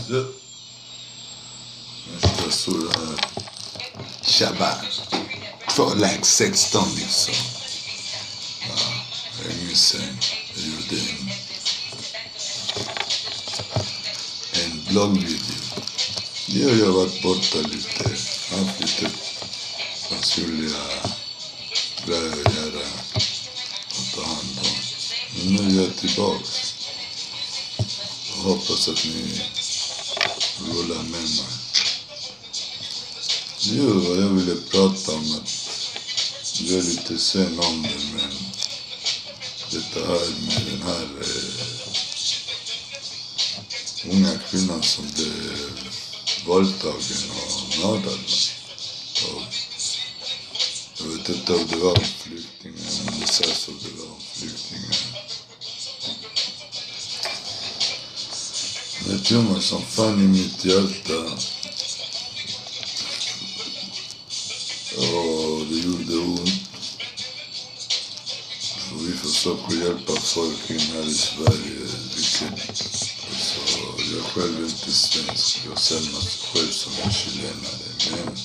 Så. Nästa står det här. Shabba. 216 liksom. Ja, länge sen. Jag gjorde en bloggvideo. Nu har jag varit borta lite. Haft lite personliga grejer att göra och ta hand om. Men nu är jag tillbaks. Jag hoppas att ni rullar med mig. Jo, vad jag ville prata om att jag är lite sen om det, men detta här med den här unga kvinnan som blev våldtagen och mördad. Och jag vet inte om det var om flyktingar, men det sägs att det var om flyktingar. Det tog mig som fan i mitt hjärta. Och det gjorde ont. Och vi försöker hjälpa folk in här i Sverige. Så jag själv är inte svensk. Jag ser mig själv som en chilenare. Men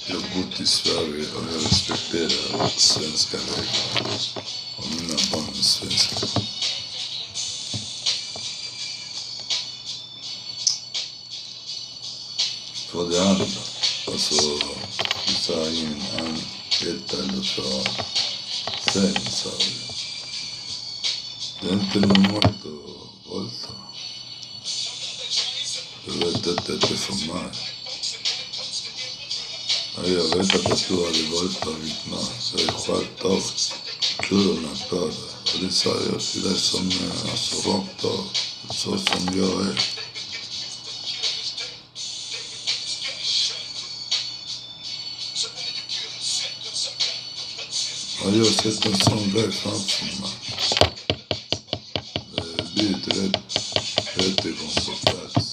jag har bott i Sverige och jag respekterar svenska regler. Och mina barn är svenska. För det andra. Alltså, vi sa in ett eller två. Sen sa vi. Det är inte normalt att våldta. Jag vet att det är för mig. Jag vet att du hade våldtagit mig. Så jag sköt av kulorna på det. Och det sa jag till dig som alltså rakt av. Så som jag är. Ja, jag har sett en sån grej framför mig. Det blir ett rättegång på plats.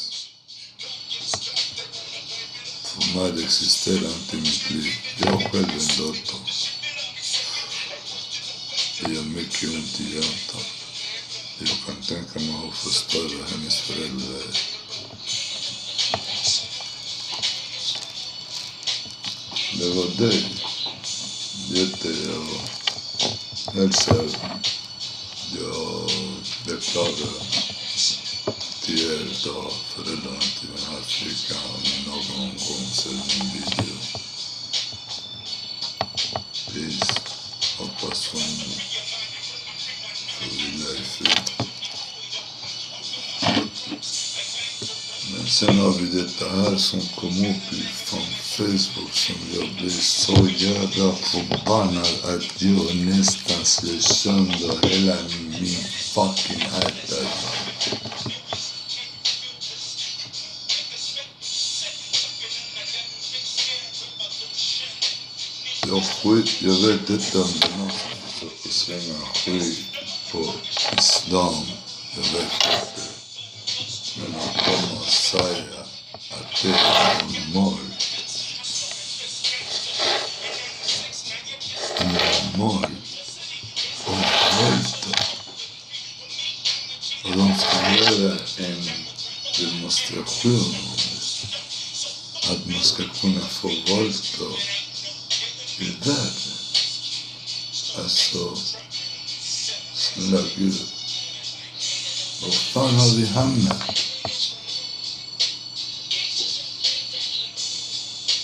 För mig det existerar inte i mitt liv. Jag har själv en dotter. Det gör mycket ont i hjärtat. Jag kan tänka mig att förstöra hennes föräldrar. Det var det. Jag hälsar. Jag beklagar till er då föräldrarna till den här flickan om ni någon gång ser min video. Peace. Hoppas hon får vila i fred. Men sen har vi detta här som kom upp från Facebook som jag blev så jävla förbannad att jag nästan slår sönder hela min fucking iPad. Jag vet inte om det är någon som försöker slänga skit på islam. Jag vet inte. Men han kommer att säga att det är normalt. Normalt. Och våldta. Och de ska göra en demonstration om det. Att man ska kunna få våldta i världen. Alltså, snälla Gud. Vad fan har vi hamnat?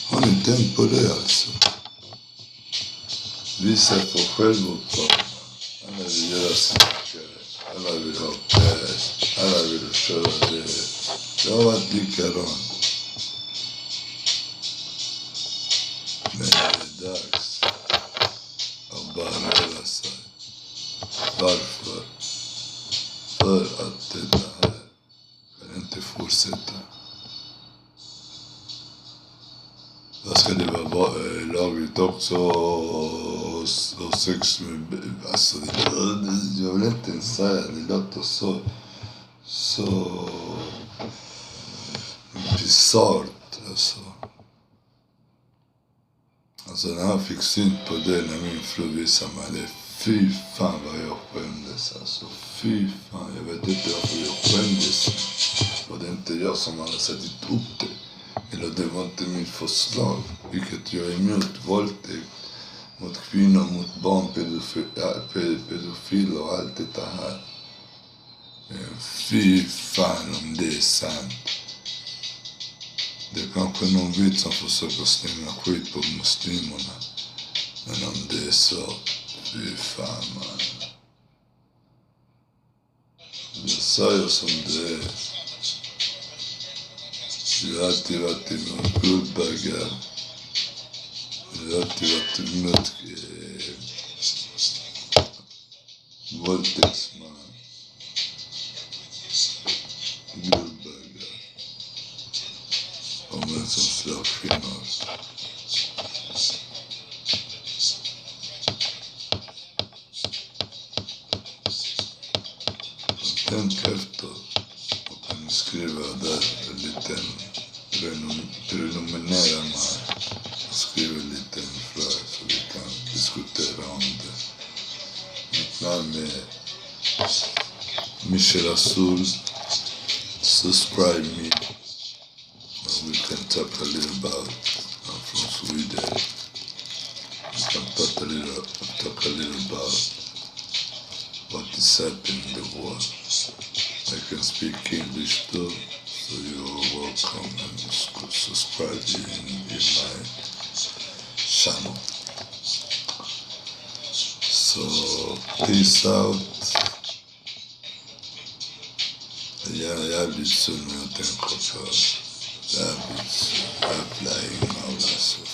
Har ni tänkt på det alltså? Vissa får självupptagna. Alla vill göra saker. Alla vill ha cash. Alla vill köra det. Det har varit likadant. Men det är dags att bara röra sig. Varför? För att det här kan inte fortsätta. Vad ska det vara lagligt också och sex med, alltså jag vill inte ens säga, det låter så bizarrt alltså. Alltså när han fick syn på det när min fru visade mig det, fy fan vad jag skämdes alltså, fy fan, jag vet inte varför jag skämdes. Och jag som hade satt upp det. Eller det var inte mitt förslag, vilket jag är emot. Våldtäkt mot kvinnor, mot barn, pedofiler och allt detta här. Fy fan om det är sant. Det är kanske någon vet som försöker slänga skit på muslimerna. Men om det är så, fy fan man. Jag säger som det är. Jag har alltid varit emot guldbaggar. Jag har alltid varit emot våldtäktsman. Guldbaggar. Och män som slår kvinnor. Tänk efter och kan skriva där en liten prenominera mig och skriva en liten fråga så vi kan diskutera om det. Mitt namn är Michel Azul. Subscribe me and we can talk a little about. I'm from Sweden. We can talk a little about what is happening in the world. I can speak English too, so you're welcome and subscribe in my channel. So, peace out. Jävligt sunt när jag tänker på. Jävligt flying av det.